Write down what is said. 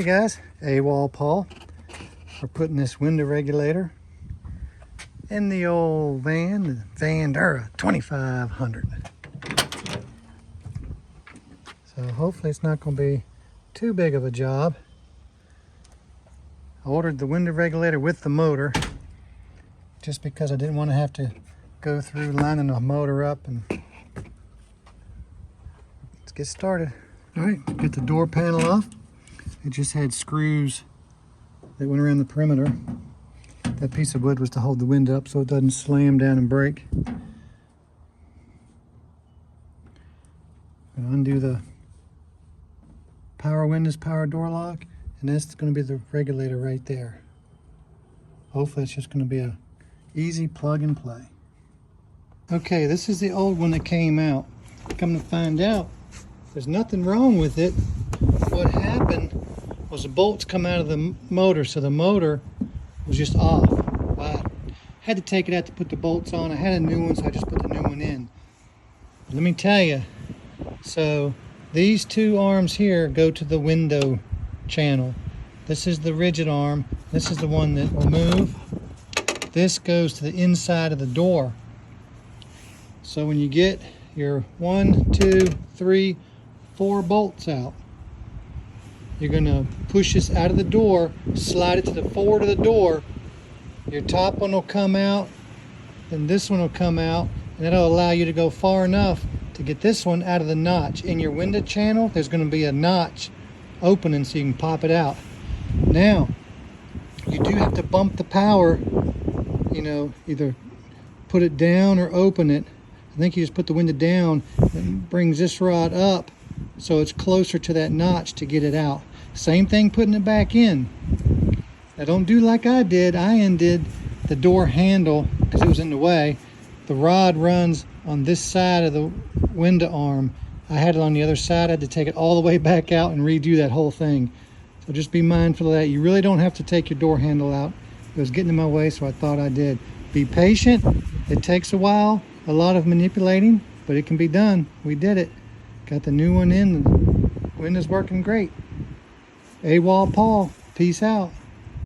Hey guys, AWOL Paul. We're putting this window regulator in the old van, the Vandura 2500. So hopefully it's not going to be too big of a job. I ordered the window regulator with the motor just because I didn't want to have to go through lining the motor up. And let's get started. All right, get the door panel off. It just had screws that went around the perimeter. That piece of wood was to hold the window up so it doesn't slam down and break. I'm gonna undo the power windows, power door lock, and that's gonna be the regulator right there. Hopefully it's just gonna be a easy plug and play. Okay, this is the old one that came out. Come to find out, there's nothing wrong with it. What happened was the bolts come out of the motor, so the motor was just off. I had to take it out to put the bolts on. I had a new one, so I just put the new one in. But let me tell you, so these two arms here go to the window channel. This is the rigid arm. This is the one that will move. This goes to the inside of the door. So when you get your 1, 2, 3, 4 bolts out, you're going to push this out of the door, slide it to the forward of the door. Your top one will come out, then this one will come out, and that'll allow you to go far enough to get this one out of the notch. In your window channel, there's going to be a notch opening so you can pop it out. Now, you do have to bump the power, you know, either put it down or open it. I think you just put the window down and brings this rod up so it's closer to that notch to get it out. Same thing putting it back in. Now don't do like I did. I undid the door handle because it was in the way. The rod runs on this side of the window arm. I had it on the other side. I had to take it all the way back out and redo that whole thing. So just be mindful of that. You really don't have to take your door handle out. It was getting in my way, so I thought I did. Be patient. It takes a while, a lot of manipulating, but it can be done. We did it. Got the new one in. The window's working great. AWOL Paul. Peace out.